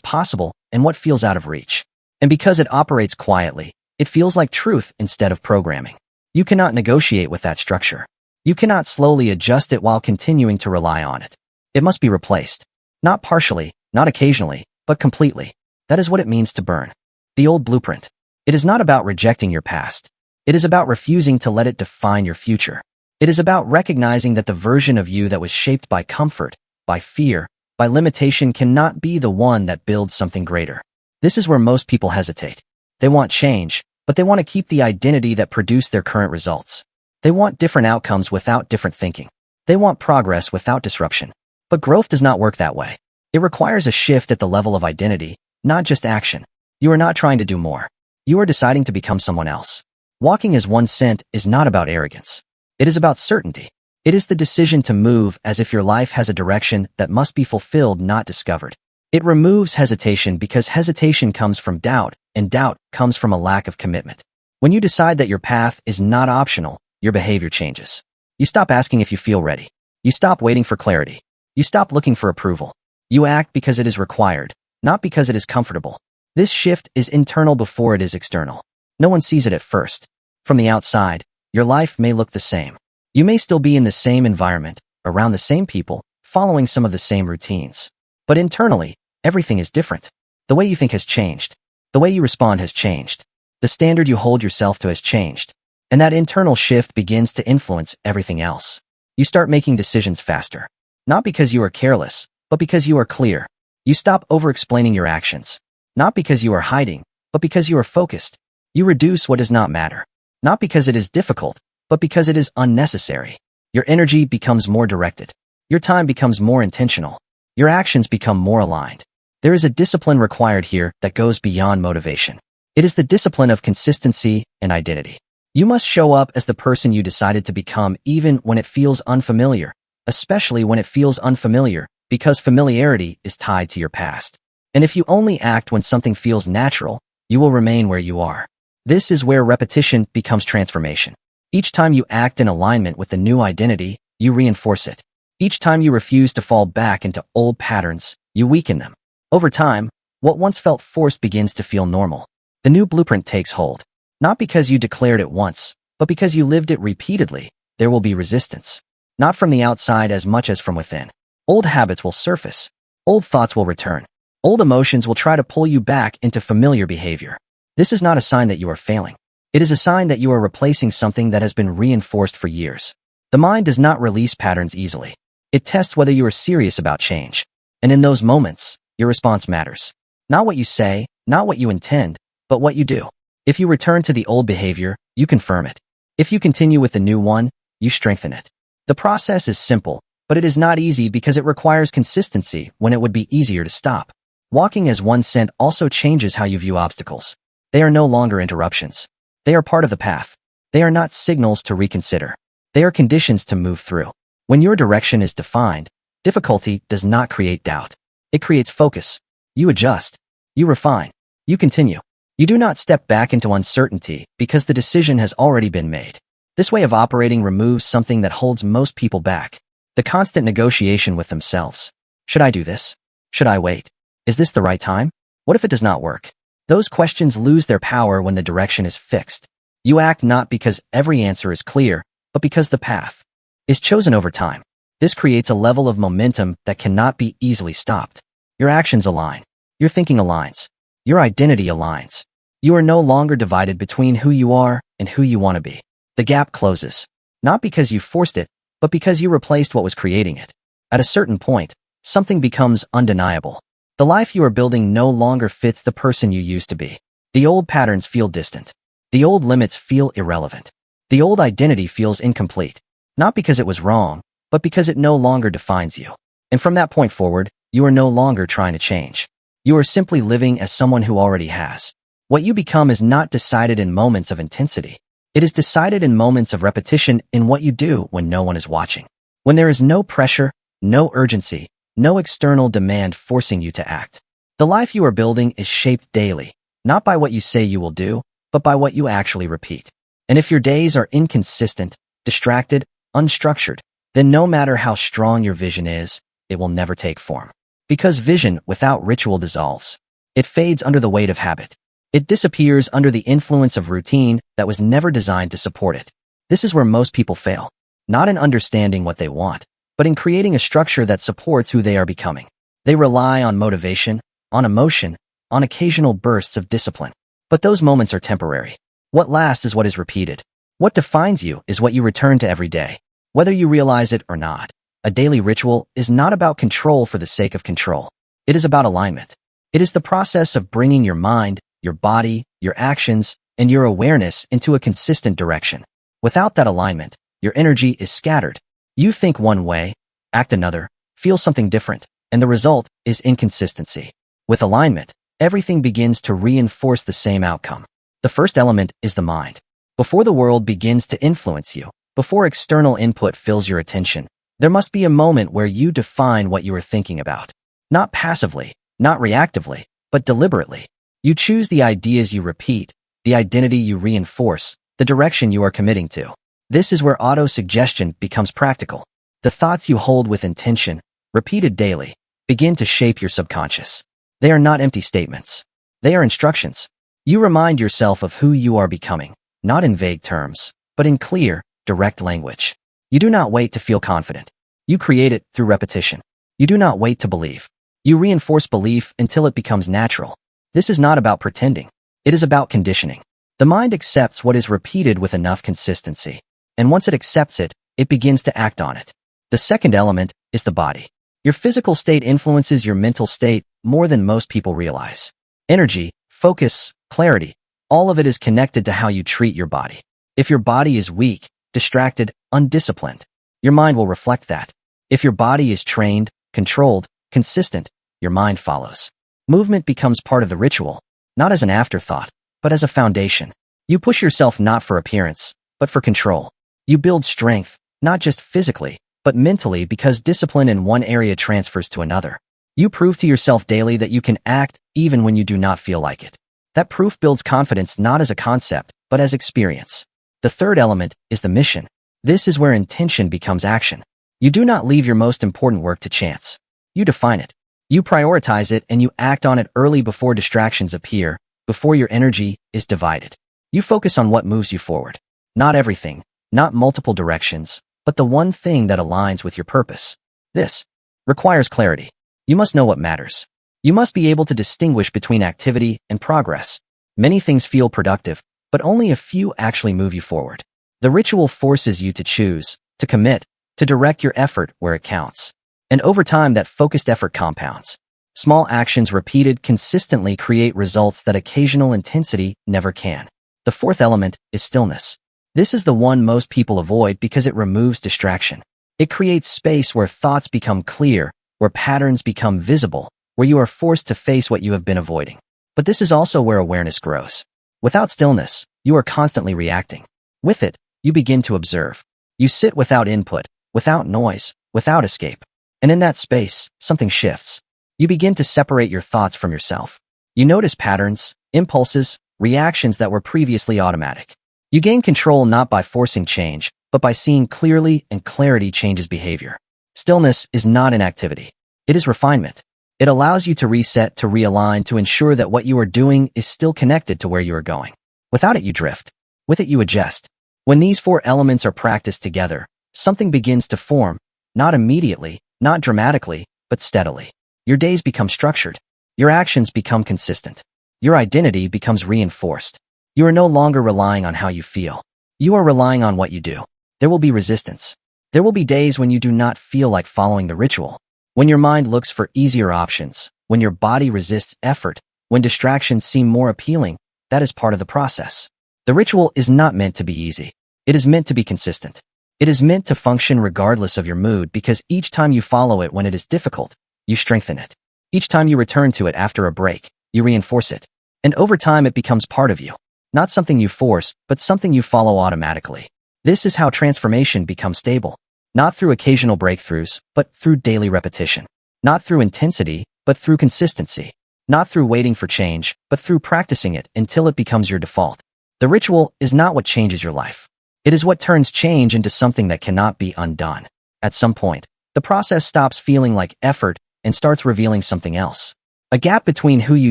possible and what feels out of reach. And because it operates quietly, it feels like truth instead of programming. You cannot negotiate with that structure. You cannot slowly adjust it while continuing to rely on it. It must be replaced. Not partially, not occasionally, but completely. That is what it means to burn the old blueprint. It is not about rejecting your past. It is about refusing to let it define your future. It is about recognizing that the version of you that was shaped by comfort, by fear, by limitation cannot be the one that builds something greater. This is where most people hesitate. They want change, but they want to keep the identity that produced their current results. They want different outcomes without different thinking. They want progress without disruption. But growth does not work that way. It requires a shift at the level of identity, not just action. You are not trying to do more. You are deciding to become someone else. Walking as one scent is not about arrogance. It is about certainty. It is the decision to move as if your life has a direction that must be fulfilled, not discovered. It removes hesitation because hesitation comes from doubt, and doubt comes from a lack of commitment. When you decide that your path is not optional, your behavior changes. You stop asking if you feel ready. You stop waiting for clarity. You stop looking for approval. You act because it is required, not because it is comfortable. This shift is internal before it is external. No one sees it at first. From the outside, your life may look the same. You may still be in the same environment, around the same people, following some of the same routines. But internally, everything is different. The way you think has changed. The way you respond has changed. The standard you hold yourself to has changed. And that internal shift begins to influence everything else. You start making decisions faster. Not because you are careless, but because you are clear. You stop over-explaining your actions. Not because you are hiding, but because you are focused. You reduce what does not matter. Not because it is difficult, but because it is unnecessary. Your energy becomes more directed. Your time becomes more intentional. Your actions become more aligned. There is a discipline required here that goes beyond motivation. It is the discipline of consistency and identity. You must show up as the person you decided to become even when it feels unfamiliar, especially when it feels unfamiliar, because familiarity is tied to your past. And if you only act when something feels natural, you will remain where you are. This is where repetition becomes transformation. Each time you act in alignment with the new identity, you reinforce it. Each time you refuse to fall back into old patterns, you weaken them. Over time, what once felt forced begins to feel normal. The new blueprint takes hold. Not because you declared it once, but because you lived it repeatedly. There will be resistance. Not from the outside as much as from within. Old habits will surface. Old thoughts will return. Old emotions will try to pull you back into familiar behavior. This is not a sign that you are failing. It is a sign that you are replacing something that has been reinforced for years. The mind does not release patterns easily. It tests whether you are serious about change. And in those moments, your response matters. Not what you say, not what you intend, but what you do. If you return to the old behavior, you confirm it. If you continue with the new one, you strengthen it. The process is simple, but it is not easy because it requires consistency when it would be easier to stop. Walking as one scent also changes how you view obstacles. They are no longer interruptions. They are part of the path. They are not signals to reconsider. They are conditions to move through. When your direction is defined, difficulty does not create doubt. It creates focus. You adjust. You refine. You continue. You do not step back into uncertainty because the decision has already been made. This way of operating removes something that holds most people back. The constant negotiation with themselves. Should I do this? Should I wait? Is this the right time? What if it does not work? Those questions lose their power when the direction is fixed. You act not because every answer is clear, but because the path is chosen over time. This creates a level of momentum that cannot be easily stopped. Your actions align. Your thinking aligns. Your identity aligns. You are no longer divided between who you are and who you want to be. The gap closes. Not because you forced it, but because you replaced what was creating it. At a certain point, something becomes undeniable. The life you are building no longer fits the person you used to be. The old patterns feel distant. The old limits feel irrelevant. The old identity feels incomplete. Not because it was wrong, but because it no longer defines you. And from that point forward, you are no longer trying to change. You are simply living as someone who already has. What you become is not decided in moments of intensity. It is decided in moments of repetition in what you do when no one is watching. When there is no pressure, no urgency, no external demand forcing you to act. The life you are building is shaped daily, not by what you say you will do, but by what you actually repeat. And if your days are inconsistent, distracted, unstructured, then no matter how strong your vision is, it will never take form. Because vision without ritual dissolves. It fades under the weight of habit. It disappears under the influence of routine that was never designed to support it. This is where most people fail, not in understanding what they want, but in creating a structure that supports who they are becoming. They rely on motivation, on emotion, on occasional bursts of discipline. But those moments are temporary. What lasts is what is repeated. What defines you is what you return to every day, whether you realize it or not. A daily ritual is not about control for the sake of control. It is about alignment. It is the process of bringing your mind, your body, your actions, and your awareness into a consistent direction. Without that alignment, your energy is scattered. You think one way, act another, feel something different, and the result is inconsistency. With alignment, everything begins to reinforce the same outcome. The first element is the mind. Before the world begins to influence you, before external input fills your attention, there must be a moment where you define what you are thinking about. Not passively, not reactively, but deliberately. You choose the ideas you repeat, the identity you reinforce, the direction you are committing to. This is where auto-suggestion becomes practical. The thoughts you hold with intention, repeated daily, begin to shape your subconscious. They are not empty statements. They are instructions. You remind yourself of who you are becoming, not in vague terms, but in clear, direct language. You do not wait to feel confident. You create it through repetition. You do not wait to believe. You reinforce belief until it becomes natural. This is not about pretending. It is about conditioning. The mind accepts what is repeated with enough consistency. And once it accepts it, it begins to act on it. The second element is the body. Your physical state influences your mental state more than most people realize. Energy, focus, clarity, all of it is connected to how you treat your body. If your body is weak, distracted, undisciplined, your mind will reflect that. If your body is trained, controlled, consistent, your mind follows. Movement becomes part of the ritual, not as an afterthought, but as a foundation. You push yourself not for appearance, but for control. You build strength, not just physically, but mentally, because discipline in one area transfers to another. You prove to yourself daily that you can act even when you do not feel like it. That proof builds confidence not as a concept, but as experience. The third element is the mission. This is where intention becomes action. You do not leave your most important work to chance. You define it. You prioritize it and you act on it early before distractions appear, before your energy is divided. You focus on what moves you forward. Not everything, not multiple directions, but the one thing that aligns with your purpose. This requires clarity. You must know what matters. You must be able to distinguish between activity and progress. Many things feel productive, but only a few actually move you forward. The ritual forces you to choose, to commit, to direct your effort where it counts. And over time, that focused effort compounds. Small actions repeated consistently create results that occasional intensity never can. The fourth element is stillness. This is the one most people avoid because it removes distraction. It creates space where thoughts become clear, where patterns become visible, where you are forced to face what you have been avoiding. But this is also where awareness grows. Without stillness, you are constantly reacting. With it, you begin to observe. You sit without input, without noise, without escape. And in that space, something shifts. You begin to separate your thoughts from yourself. You notice patterns, impulses, reactions that were previously automatic. You gain control not by forcing change, but by seeing clearly, and clarity changes behavior. Stillness is not inactivity. It is refinement. It allows you to reset, to realign, to ensure that what you are doing is still connected to where you are going. Without it, you drift. With it, you adjust. When these four elements are practiced together, something begins to form, not immediately, not dramatically, but steadily. Your days become structured. Your actions become consistent. Your identity becomes reinforced. You are no longer relying on how you feel. You are relying on what you do. There will be resistance. There will be days when you do not feel like following the ritual. When your mind looks for easier options, when your body resists effort, when distractions seem more appealing, that is part of the process. The ritual is not meant to be easy. It is meant to be consistent. It is meant to function regardless of your mood, because each time you follow it when it is difficult, you strengthen it. Each time you return to it after a break, you reinforce it. And over time, it becomes part of you. Not something you force, but something you follow automatically. This is how transformation becomes stable. Not through occasional breakthroughs, but through daily repetition. Not through intensity, but through consistency. Not through waiting for change, but through practicing it until it becomes your default. The ritual is not what changes your life. It is what turns change into something that cannot be undone. At some point, the process stops feeling like effort and starts revealing something else. A gap between who you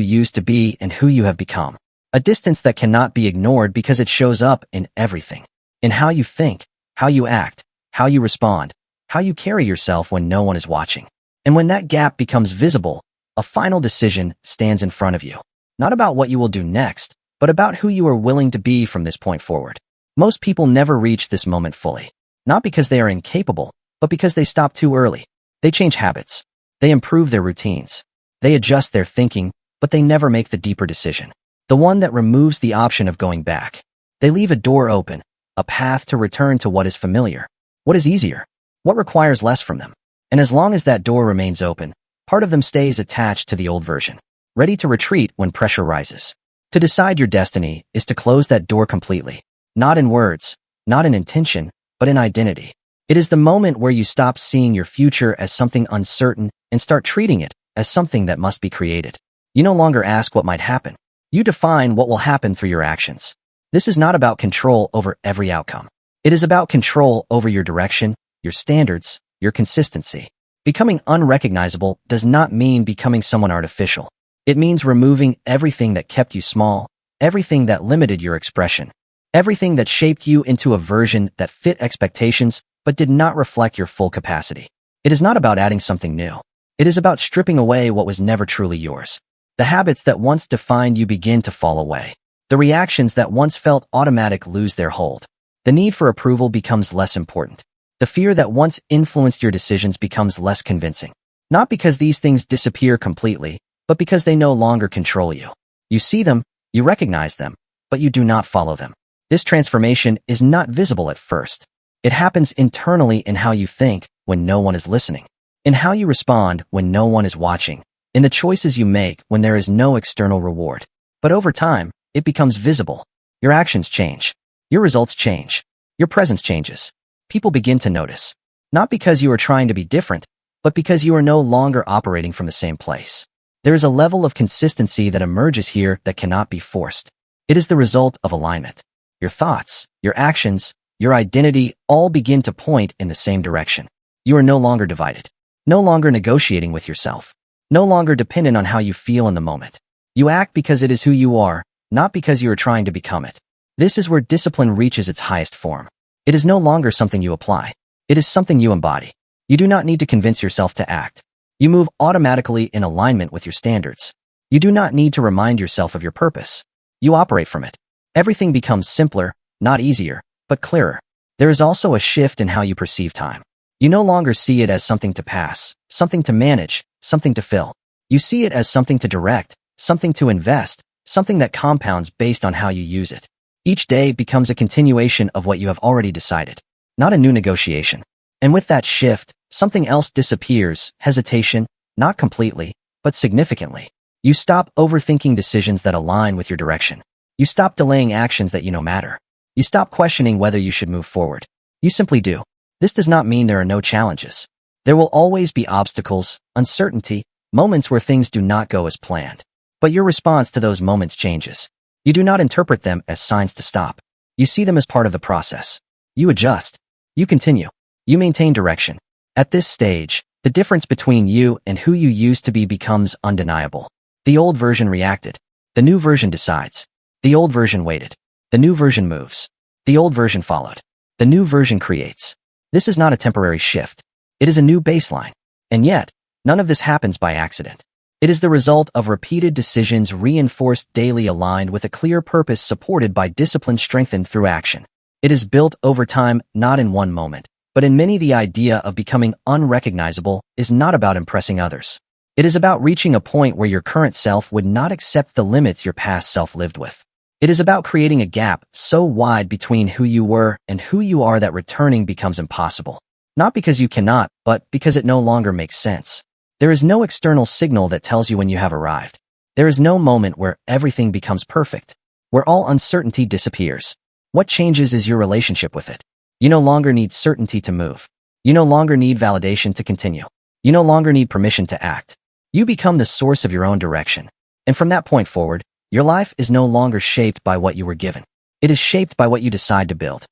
used to be and who you have become. A distance that cannot be ignored because it shows up in everything. In how you think, how you act, how you respond, how you carry yourself when no one is watching. And when that gap becomes visible, a final decision stands in front of you. Not about what you will do next, but about who you are willing to be from this point forward. Most people never reach this moment fully. Not because they are incapable, but because they stop too early. They change habits. They improve their routines. They adjust their thinking, but they never make the deeper decision. The one that removes the option of going back. They leave a door open, a path to return to what is familiar. What is easier? What requires less from them? And as long as that door remains open, part of them stays attached to the old version, ready to retreat when pressure rises. To decide your destiny is to close that door completely. Not in words, not in intention, but in identity. It is the moment where you stop seeing your future as something uncertain and start treating it as something that must be created. You no longer ask what might happen. You define what will happen through your actions. This is not about control over every outcome. It is about control over your direction, your standards, your consistency. Becoming unrecognizable does not mean becoming someone artificial. It means removing everything that kept you small, everything that limited your expression, everything that shaped you into a version that fit expectations but did not reflect your full capacity. It is not about adding something new. It is about stripping away what was never truly yours. The habits that once defined you begin to fall away. The reactions that once felt automatic lose their hold. The need for approval becomes less important. The fear that once influenced your decisions becomes less convincing. Not because these things disappear completely, but because they no longer control you. You see them, you recognize them, but you do not follow them. This transformation is not visible at first. It happens internally in how you think when no one is listening, in how you respond when no one is watching, in the choices you make when there is no external reward. But over time, it becomes visible. Your actions change. Your results change. Your presence changes. People begin to notice. Not because you are trying to be different, but because you are no longer operating from the same place. There is a level of consistency that emerges here that cannot be forced. It is the result of alignment. Your thoughts, your actions, your identity all begin to point in the same direction. You are no longer divided. No longer negotiating with yourself. No longer dependent on how you feel in the moment. You act because it is who you are, not because you are trying to become it. This is where discipline reaches its highest form. It is no longer something you apply. It is something you embody. You do not need to convince yourself to act. You move automatically in alignment with your standards. You do not need to remind yourself of your purpose. You operate from it. Everything becomes simpler, not easier, but clearer. There is also a shift in how you perceive time. You no longer see it as something to pass, something to manage, something to fill. You see it as something to direct, something to invest, something that compounds based on how you use it. Each day becomes a continuation of what you have already decided, not a new negotiation. And with that shift, something else disappears, hesitation, not completely, but significantly. You stop overthinking decisions that align with your direction. You stop delaying actions that you know matter. You stop questioning whether you should move forward. You simply do. This does not mean there are no challenges. There will always be obstacles, uncertainty, moments where things do not go as planned. But your response to those moments changes. You do not interpret them as signs to stop. You see them as part of the process. You adjust. You continue. You maintain direction. At this stage, the difference between you and who you used to be becomes undeniable. The old version reacted. The new version decides. The old version waited. The new version moves. The old version followed. The new version creates. This is not a temporary shift. It is a new baseline. And yet, none of this happens by accident. It is the result of repeated decisions reinforced daily, aligned with a clear purpose, supported by discipline strengthened through action. It is built over time, not in one moment, but in many. The idea of becoming unrecognizable is not about impressing others. It is about reaching a point where your current self would not accept the limits your past self lived with. It is about creating a gap so wide between who you were and who you are that returning becomes impossible. Not because you cannot, but because it no longer makes sense. There is no external signal that tells you when you have arrived. There is no moment where everything becomes perfect, where all uncertainty disappears. What changes is your relationship with it. You no longer need certainty to move. You no longer need validation to continue. You no longer need permission to act. You become the source of your own direction. And from that point forward, your life is no longer shaped by what you were given. It is shaped by what you decide to build.